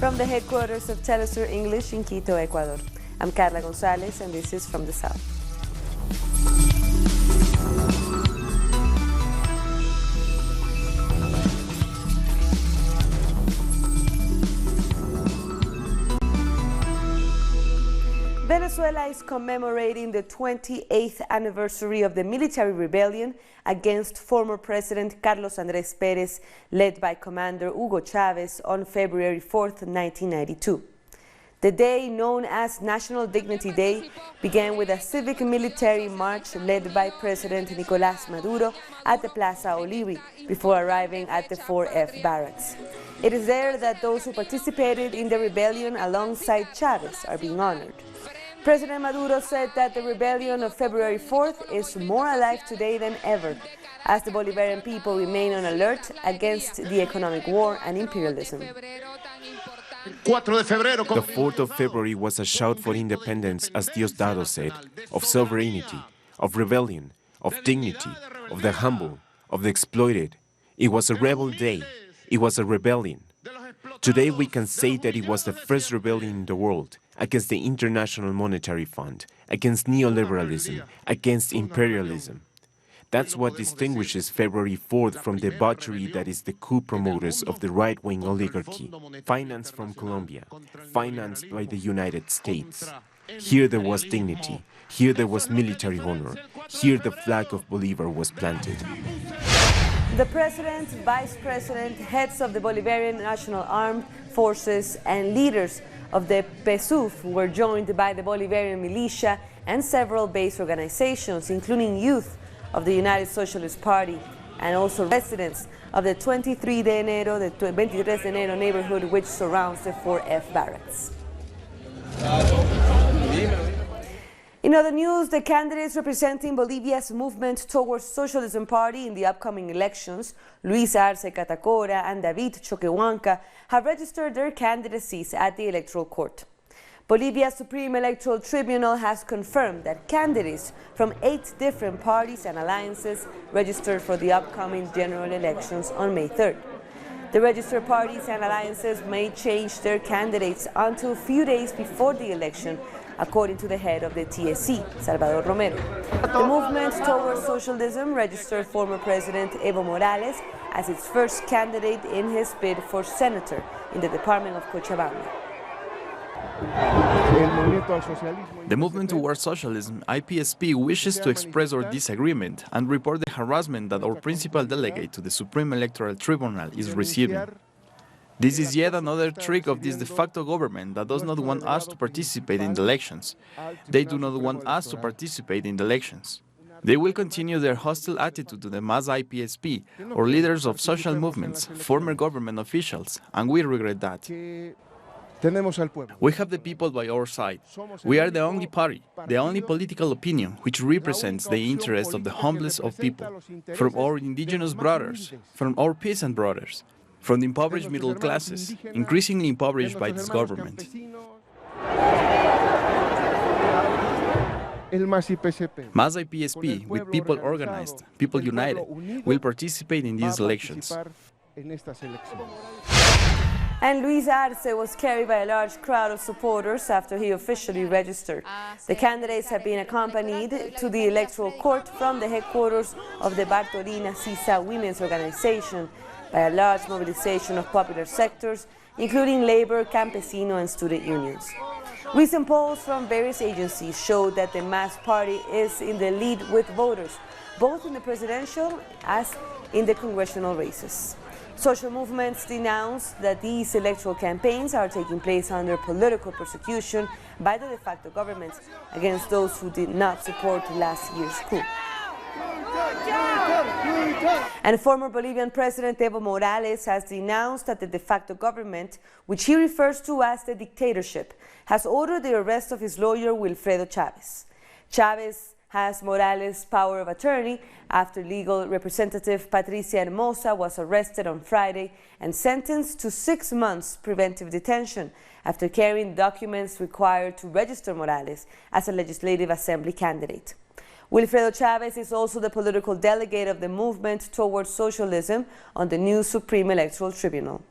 from the headquarters of Telesur English in Quito, Ecuador. I'm Carla Gonzalez, and this is From the South. Venezuela is commemorating the 28th anniversary of the military rebellion against former President Carlos Andrés Pérez, led by Commander Hugo Chávez on February 4th, 1992. The day, known as National Dignity Day, began with a civic military march led by President Nicolás Maduro at the Plaza Olivri before arriving at the 4F barracks. It is there that those who participated in the rebellion alongside Chávez are being honored. President Maduro said that the rebellion of February 4th is more alive today than ever, as the Bolivarian people remain on alert against the economic war and imperialism. The 4th of February was a shout for independence, as Diosdado said, of sovereignty, of rebellion, of dignity, of the humble, of the exploited. It was a rebel day. It was a rebellion. Today we can say that it was the first rebellion in the world against the International Monetary Fund, against neoliberalism, against imperialism. That's what distinguishes February 4th from the debauchery that is the coup promoters of the right-wing oligarchy, financed from Colombia, financed by the United States. Here there was dignity, here there was military honor, here the flag of Bolívar was planted. The President, Vice President, heads of the Bolivarian National Armed Forces and leaders of the PSUV were joined by the Bolivarian militia and several base organizations, including youth of the United Socialist Party and also residents of the 23 de Enero neighborhood which surrounds the 4F barracks. In other news, the candidates representing Bolivia's movement towards Socialism Party in the upcoming elections, Luis Arce Catacora and David Choquehuanca, have registered their candidacies at the Electoral Court. Bolivia's Supreme Electoral Tribunal has confirmed that candidates from 8 different parties and alliances registered for the upcoming general elections on May 3rd. The registered parties and alliances may change their candidates until a few days before the election, according to the head of the TSC, Salvador Romero. The movement towards socialism registered former President Evo Morales as its first candidate in his bid for senator in the department of Cochabamba. The movement towards socialism, IPSP, wishes to express our disagreement and report the harassment that our principal delegate to the Supreme Electoral Tribunal is receiving. This is yet another trick of this de facto government that does not want us to participate in the elections. They do not want us to participate in the elections. They will continue their hostile attitude to the mass IPSP or leaders of social movements, former government officials, and we regret that. We have the people by our side. We are the only party, the only political opinion which represents the interests of the humblest of people, from our indigenous brothers, from our peasant brothers, from the impoverished middle classes, increasingly impoverished by this government. Mass IPSP, with people organized, people united, will participate in these elections. And Luis Arce was carried by a large crowd of supporters after he officially registered. The candidates have been accompanied to the Electoral Court from the headquarters of the Bartolina Sisa Women's Organization by a large mobilization of popular sectors, including labor, campesino, and student unions. Recent polls from various agencies show that the mass party is in the lead with voters, both in the presidential as in the congressional races. Social movements denounce that these electoral campaigns are taking place under political persecution by the de facto government against those who did not support last year's coup. And former Bolivian President Evo Morales has denounced that the de facto government, which he refers to as the dictatorship, has ordered the arrest of his lawyer Wilfredo Chávez. Chávez has Morales' power of attorney after legal representative Patricia Hermosa was arrested on Friday and sentenced to 6 months preventive detention after carrying documents required to register Morales as a Legislative Assembly candidate. Wilfredo Chávez is also the political delegate of the movement towards socialism on the new Supreme Electoral Tribunal.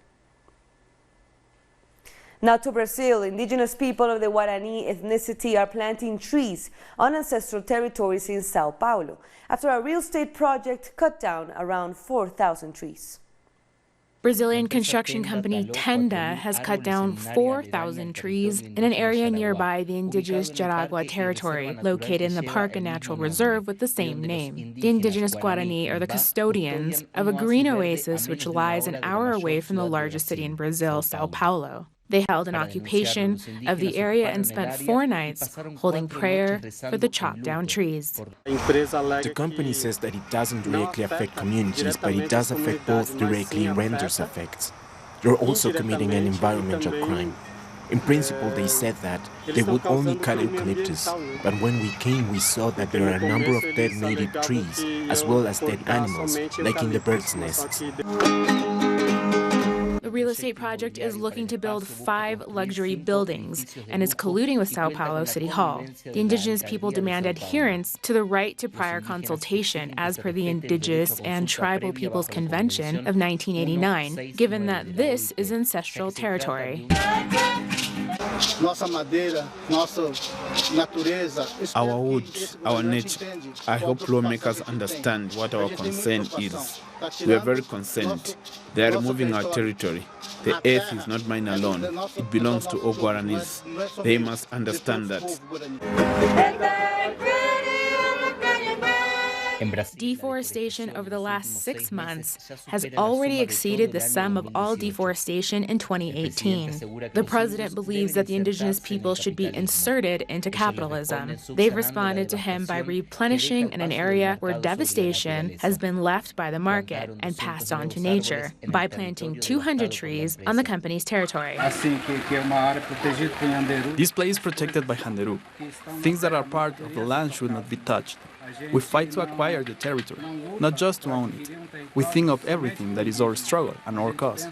Now to Brazil, indigenous people of the Guarani ethnicity are planting trees on ancestral territories in Sao Paulo after a real estate project cut down around 4,000 trees. Brazilian construction company Tenda has cut down 4,000 trees in an area nearby the indigenous Jaragua territory, located in the park and natural reserve with the same name. The indigenous Guarani are the custodians of a green oasis which lies an hour away from the largest city in Brazil, Sao Paulo. They held an occupation of the area and spent 4 nights holding prayer for the chopped down trees. The company says that it doesn't directly affect communities, but it does affect both directly and renders effects. They're also committing an environmental crime. In principle, they said that they would only cut eucalyptus, but when we came, we saw that there are a number of dead native trees, as well as dead animals, like in the birds' nests. The real estate project is looking to build 5 luxury buildings and is colluding with Sao Paulo City Hall. The indigenous people demand adherence to the right to prior consultation as per the Indigenous and Tribal Peoples Convention of 1989, given that this is ancestral territory. Our wood, our nature. I hope lawmakers understand what our concern is. We are very concerned. They are removing our territory. The earth is not mine alone. It belongs to all Guaranis. They must understand that. Deforestation over the last 6 months has already exceeded the sum of all deforestation in 2018. The president believes that the indigenous people should be inserted into capitalism. They've responded to him by replenishing in an area where devastation has been left by the market and passed on to nature by planting 200 trees on the company's territory. This place is protected by Janderu. Things that are part of the land should not be touched. We fight to acquire the territory, not just to own it. We think of everything that is our struggle and our cause.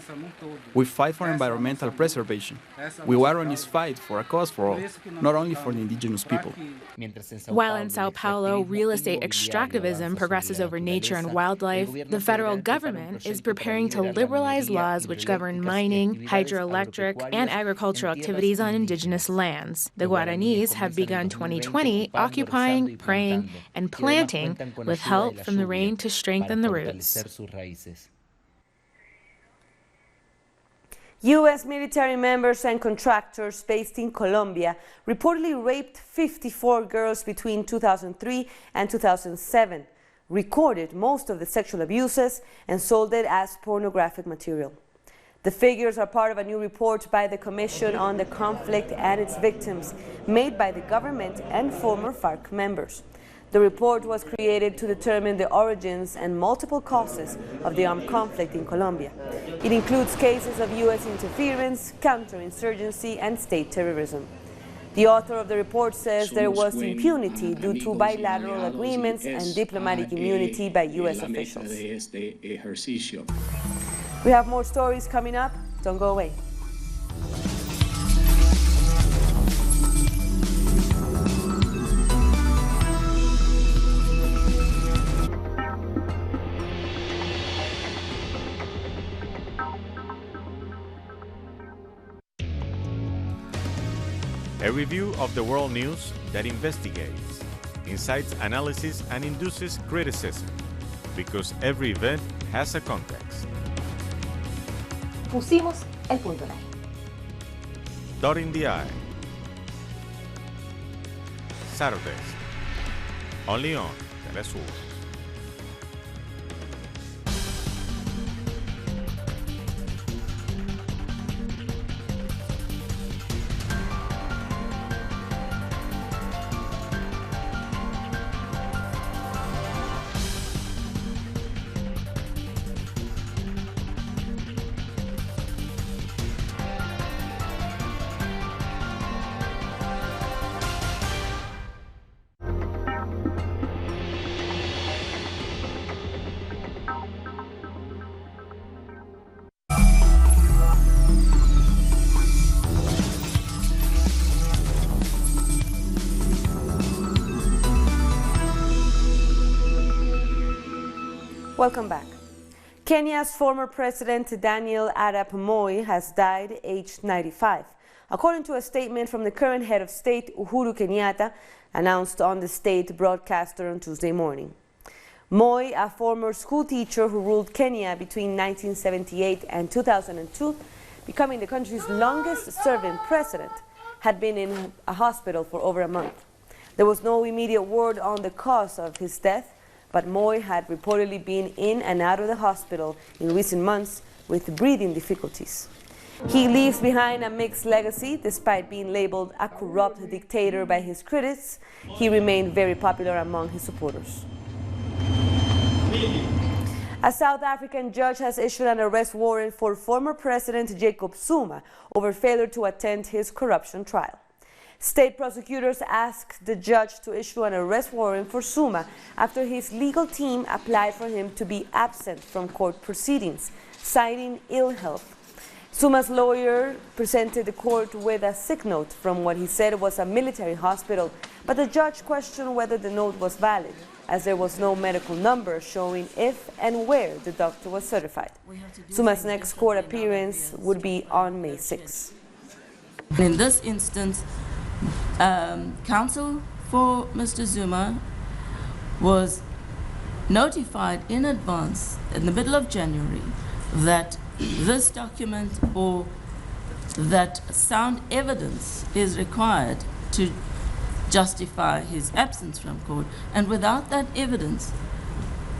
We fight for environmental preservation. We Guaranis fight for a cause for all, not only for the indigenous people. While in Sao Paulo, real estate extractivism progresses over nature and wildlife, the federal government is preparing to liberalize laws which govern mining, hydroelectric, and agricultural activities on indigenous lands. The Guaranis have begun 2020 occupying, praying, and planting with help from the rain to strengthen the roots. U.S. military members and contractors based in Colombia reportedly raped 54 girls between 2003 and 2007, recorded most of the sexual abuses, and sold it as pornographic material. The figures are part of a new report by the Commission on the Conflict and its Victims, made by the government and former FARC members. The report was created to determine the origins and multiple causes of the armed conflict in Colombia. It includes cases of U.S. interference, counterinsurgency, and state terrorism. The author of the report says there was impunity due to bilateral agreements and diplomatic immunity by U.S. officials. We have more stories coming up. Don't go away. A review of the world news that investigates, incites analysis, and induces criticism, because every event has a context. Pusimos el punto en la I. Dotting the I. Saturdays, only on Telesur. Welcome back. Kenya's former president Daniel Arap Moi has died aged 95. according to a statement from the current head of state, Uhuru Kenyatta, announced on the state broadcaster on Tuesday morning. Moi, a former school teacher who ruled Kenya between 1978 and 2002, becoming the country's longest-serving president, had been in a hospital for over a month. There was no immediate word on the cause of his death, but Moi had reportedly been in and out of the hospital in recent months with breathing difficulties. He leaves behind a mixed legacy. Despite being labeled a corrupt dictator by his critics, he remained very popular among his supporters. A South African judge has issued an arrest warrant for former President Jacob Zuma over failure to attend his corruption trial. State prosecutors asked the judge to issue an arrest warrant for Zuma after his legal team applied for him to be absent from court proceedings, citing ill health. Zuma's lawyer presented the court with a sick note from what he said was a military hospital, but the judge questioned whether the note was valid, as there was no medical number showing if and where the doctor was certified. Zuma's next court appearance would be on May 6. In this instance, counsel for Mr. Zuma was notified in advance, in the middle of January, that this document or that sound evidence is required to justify his absence from court, and without that evidence,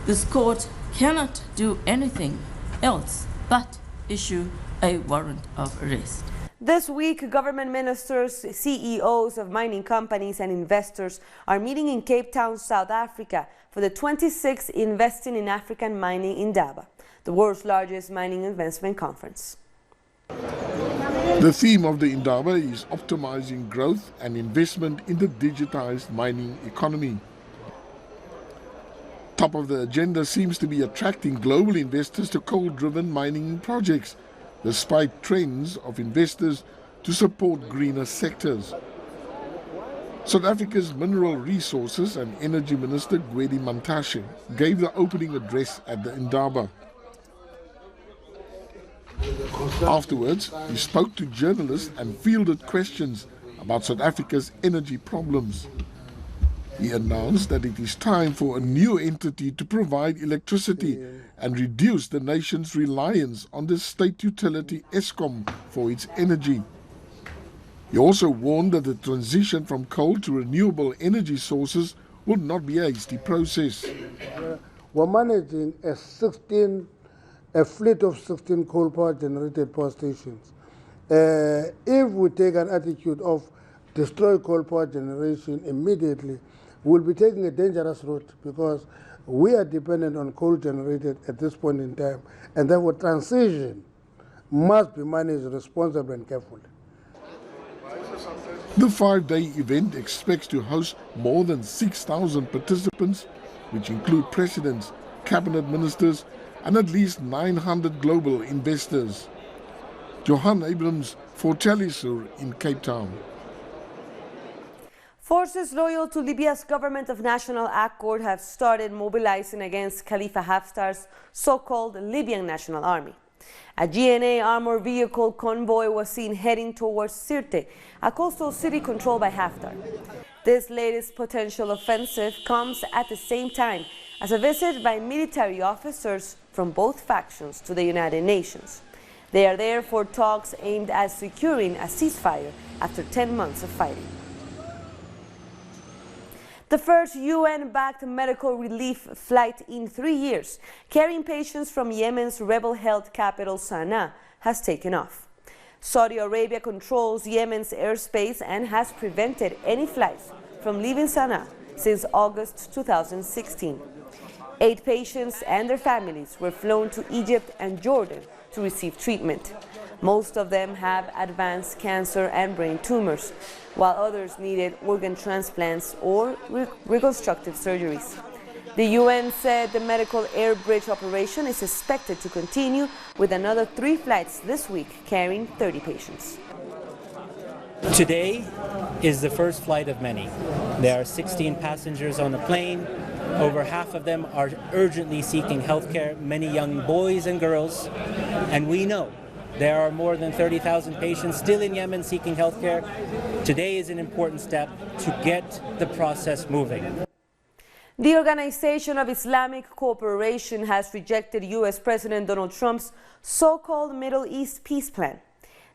this court cannot do anything else but issue a warrant of arrest. This week, government ministers, CEOs of mining companies and investors are meeting in Cape Town, South Africa for the 26th Investing in African Mining Indaba, the world's largest mining investment conference. The theme of the Indaba is optimizing growth and investment in the digitized mining economy. Top of the agenda seems to be attracting global investors to coal-driven mining projects, despite trends of investors to support greener sectors. South Africa's Mineral Resources and Energy Minister GUATEMALA gave the opening address at the Indaba. Afterwards, he spoke to journalists and fielded questions about South Africa's energy problems. He announced that it is time for a new entity to provide electricity and reduce the nation's reliance on the state utility Eskom for its energy. He also warned that the transition from coal to renewable energy sources would not be a hasty process. We're managing a fleet of 16 coal power generated power stations. If we take an attitude of destroy coal power generation immediately, we'll be taking a dangerous route, because we are dependent on coal generated at this point in time, and therefore transition must be managed responsibly and carefully. The 5-day event expects to host more than 6,000 participants, which include presidents, cabinet ministers, and at least 900 global investors. Johan Abrams for Telesur in Cape Town. Forces loyal to Libya's government of national accord have started mobilizing against Khalifa Haftar's so-called Libyan National Army. A GNA armored vehicle convoy was seen heading towards Sirte, a coastal city controlled by Haftar. This latest potential offensive comes at the same time as a visit by military officers from both factions to the United Nations. They are there for talks aimed at securing a ceasefire after 10 months of fighting. The first UN-backed medical relief flight in 3 years, carrying patients from Yemen's rebel-held capital Sana'a, has taken off. Saudi Arabia controls Yemen's airspace and has prevented any flights from leaving Sana'a since August 2016. 8 patients and their families were flown to Egypt and Jordan to receive treatment. Most of them have advanced cancer and brain tumors, while others needed organ transplants or reconstructive surgeries. The UN said the medical air bridge operation is expected to continue with another 3 flights this week carrying 30 patients. Today is the first flight of many. There are 16 passengers on the plane. Over half of them are urgently seeking health care, many young boys and girls. And we know There are more than 30,000 patients still in Yemen seeking health care. Today is an important step to get the process moving. The Organization of Islamic Cooperation has rejected U.S. President Donald Trump's so-called Middle East peace plan.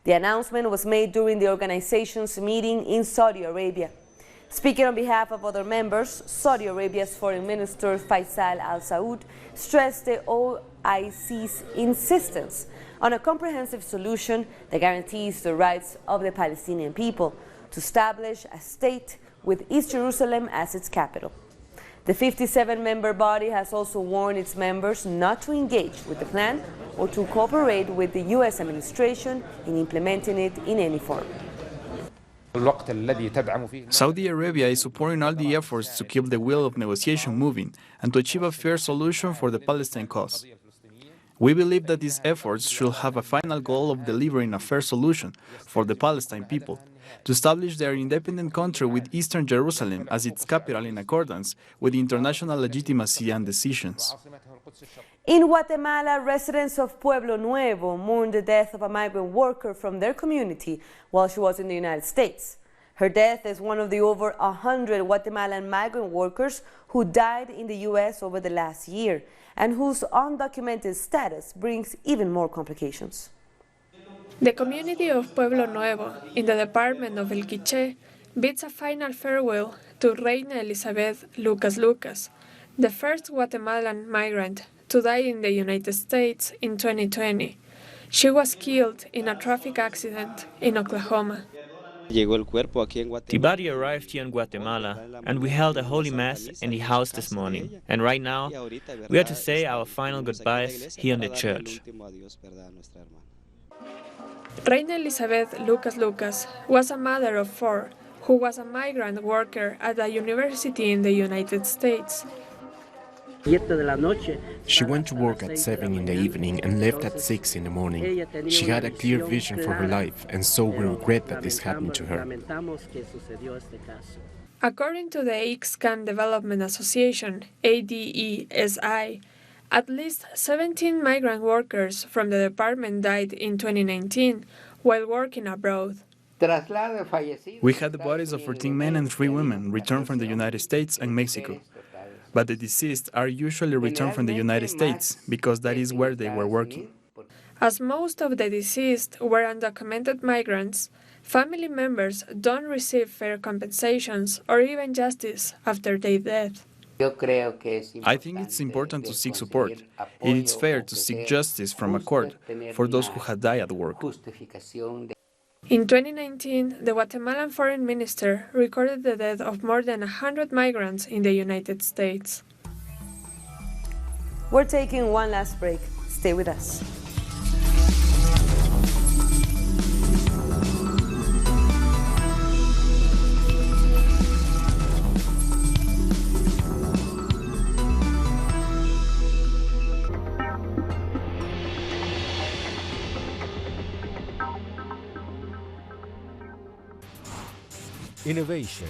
The announcement was made during the organization's meeting in Saudi Arabia. Speaking on behalf of other members, Saudi Arabia's Foreign Minister Faisal al-Saud stressed the OIC's insistence on a comprehensive solution that guarantees the rights of the Palestinian people to establish a state with East Jerusalem as its capital. The 57-member body has also warned its members not to engage with the plan or to cooperate with the U.S. administration in implementing it in any form. Saudi Arabia is supporting all the efforts to keep the wheel of negotiation moving and to achieve a fair solution for the Palestine cause. We believe that these efforts should have a final goal of delivering a fair solution for the Palestine people, to establish their independent country with Eastern Jerusalem as its capital in accordance with international legitimacy and decisions. In Guatemala, residents of Pueblo Nuevo mourned the death of a migrant worker from their community while she was in the United States. Her death is one of the over 100 Guatemalan migrant workers who died in the U.S. over the last year and whose undocumented status brings even more complications. The community of Pueblo Nuevo in the department of El Quiché bids a final farewell to Reina Elizabeth Lucas, the first Guatemalan migrant to die in the United States in 2020. She was killed in a traffic accident in Oklahoma. The body arrived here in Guatemala, and we held a holy mass in the house this morning. And right now, we are to say our final goodbyes here in the church. Reina Elizabeth Lucas was a mother of 4 who was a migrant worker at a university in the United States. She went to work at 7 in the evening and left at 6 in the morning. She had a clear vision for her life, and so we regret that this happened to her. According to the AICSCAN Development Association, ADESI, at least 17 migrant workers from the department died in 2019 while working abroad. We had the bodies of 14 men and 3 women returned from the United States and Mexico. But the deceased are usually returned from the United States because that is where they were working. As most of the deceased were undocumented migrants, family members don't receive fair compensations or even justice after their death. I think it's important to seek support. It is fair to seek justice from a court for those who had died at work. In 2019, the Guatemalan foreign minister recorded the death of more than 100 migrants in the United States. We're taking one last break. Stay with us. Innovation,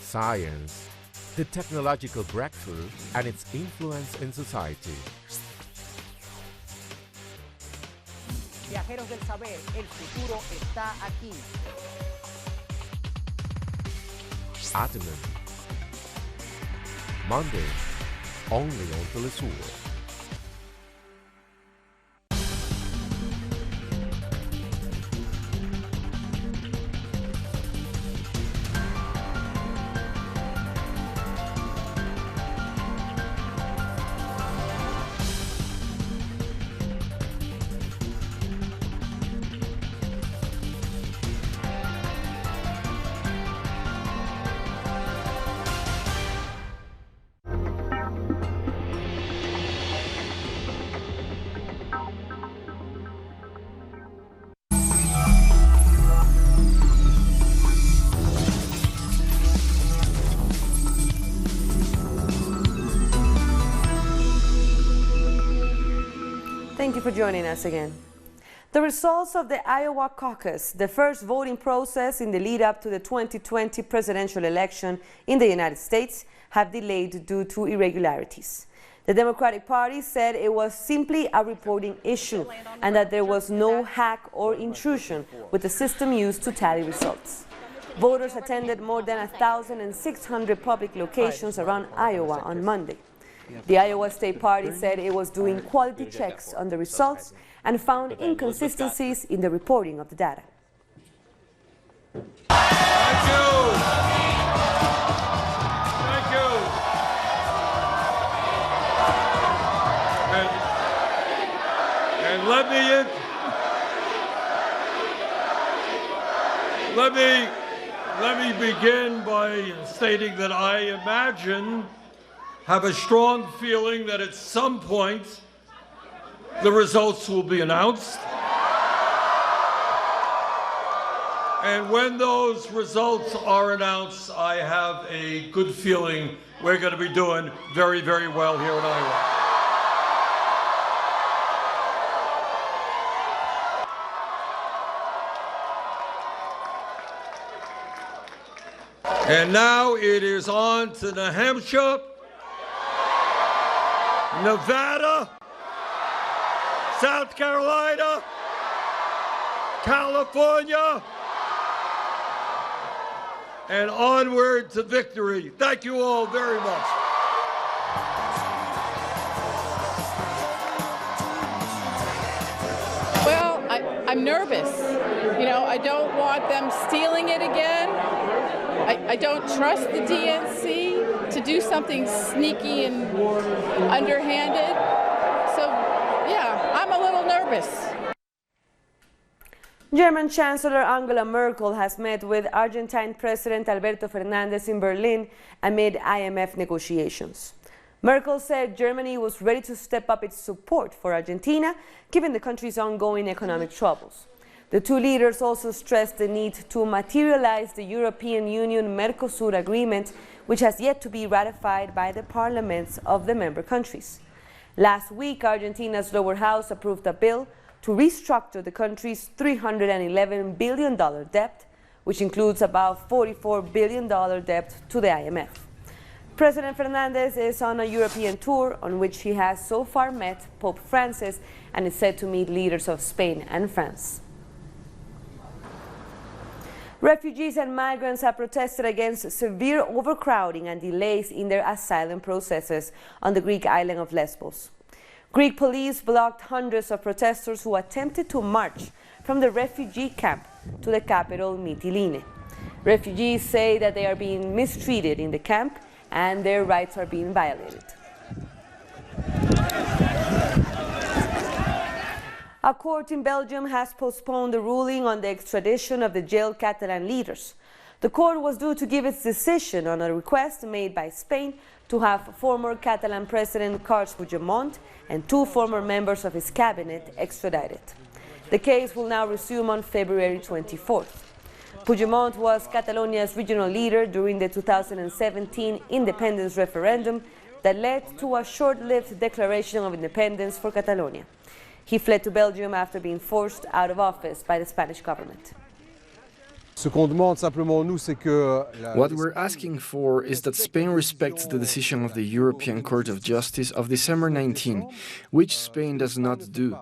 science, the technological breakthrough, and its influence in society. Viajeros del saber, el futuro está aquí. Atomen. Monday, only on Telesur. Thank you for joining us again. The results of the Iowa caucus, the first voting process in the lead up to the 2020 presidential election in the United States, have delayed due to irregularities. The Democratic Party said it was simply a reporting issue and that there was no hack or intrusion with the system used to tally results. Voters attended more than 1,600 public locations around Iowa on Monday. The Iowa State Party said it was doing quality checks on the results and found inconsistencies in the reporting of the data. Thank you. Thank you. And let me begin by stating that I imagine, have a strong feeling that at some point the results will be announced. And when those results are announced, I have a good feeling we're going to be doing very, very well here in Iowa. And now it is on to New Hampshire, Nevada, South Carolina, California, and onward to victory. Thank you all very much. Well, I'm nervous. You know, I don't want them stealing it again. I don't trust the DNC to do something sneaky and underhanded. So, yeah, I'm a little nervous. German Chancellor Angela Merkel has met with Argentine President Alberto Fernandez in Berlin amid IMF negotiations. Merkel said Germany was ready to step up its support for Argentina, given the country's ongoing economic troubles. The two leaders also stressed the need to materialize the European Union-Mercosur agreement, which has yet to be ratified by the parliaments of the member countries. Last week, Argentina's lower house approved a bill to restructure the country's $311 billion debt, which includes about $44 billion debt to the IMF. President Fernandez is on a European tour on which he has so far met Pope Francis and is said to meet leaders of Spain and France. Refugees and migrants have protested against severe overcrowding and delays in their asylum processes on the Greek island of Lesbos. Greek police blocked hundreds of protesters who attempted to march from the refugee camp to the capital, Mytilene. Refugees say that they are being mistreated in the camp and their rights are being violated. A court in Belgium has postponed the ruling on the extradition of the jailed Catalan leaders. The court was due to give its decision on a request made by Spain to have former Catalan President Carles Puigdemont and two former members of his cabinet extradited. The case will now resume on February 24th. Puigdemont was Catalonia's regional leader during the 2017 independence referendum that led to a short-lived declaration of independence for Catalonia. He fled to Belgium after being forced out of office by the Spanish government. What we're asking for is that Spain respects the decision of the European Court of Justice of December 19, which Spain does not do.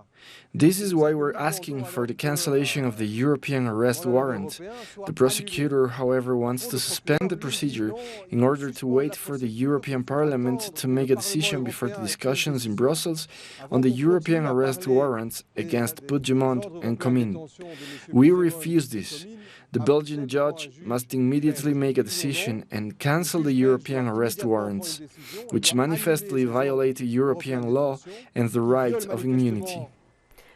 This is why we're asking for the cancellation of the European arrest warrant. The prosecutor, however, wants to suspend the procedure in order to wait for the European Parliament to make a decision before the discussions in Brussels on the European arrest warrants against Puigdemont and Comín. We refuse this. The Belgian judge must immediately make a decision and cancel the European arrest warrants, which manifestly violate European law and the right of immunity.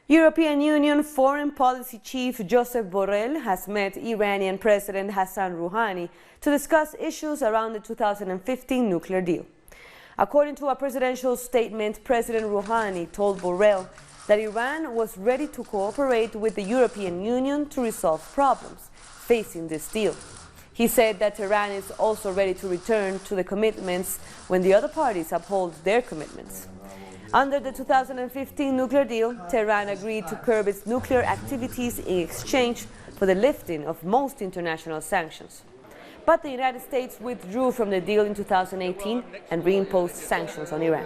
European Union Foreign Policy Chief Josep Borrell has met Iranian President Hassan Rouhani to discuss issues around the 2015 nuclear deal. According to a presidential statement, President Rouhani told Borrell that Iran was ready to cooperate with the European Union to resolve problems facing this deal. He said that Tehran is also ready to return to the commitments when the other parties uphold their commitments. Under the 2015 nuclear deal, Tehran agreed to curb its nuclear activities in exchange for the lifting of most international sanctions. But the United States withdrew from the deal in 2018 and reimposed sanctions on Iran.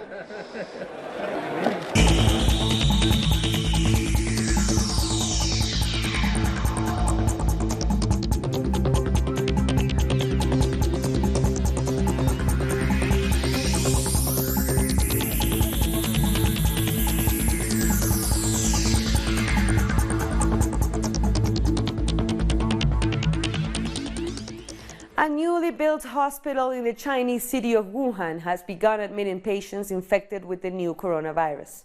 A newly built hospital in the Chinese city of Wuhan has begun admitting patients infected with the new coronavirus.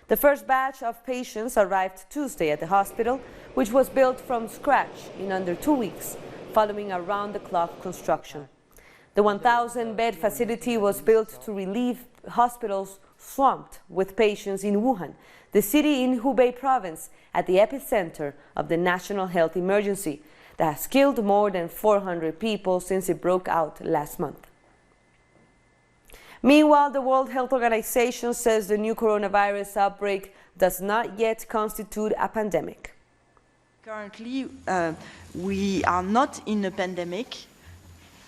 The first batch of patients arrived Tuesday at the hospital, which was built from scratch in under 2 weeks, following around-the-clock construction. The 1,000-bed facility was built to relieve hospitals swamped with patients in Wuhan, the city in Hubei province, at the epicenter of the national health emergency that has killed more than 400 people since it broke out last month. Meanwhile, the World Health Organization says the new coronavirus outbreak does not yet constitute a pandemic. Currently, we are not in a pandemic.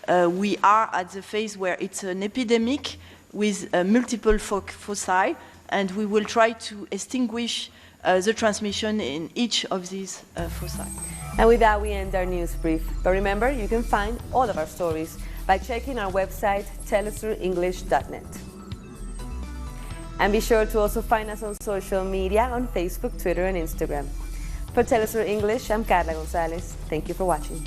We are at the phase where it's an epidemic with multiple foci, and we will try to extinguish the transmission in each of these foci. And with that, we end our news brief. But remember, you can find all of our stories by checking our website, telesurenglish.net. And be sure to also find us on social media on Facebook, Twitter, and Instagram. For Telesur English, I'm Carla Gonzalez. Thank you for watching.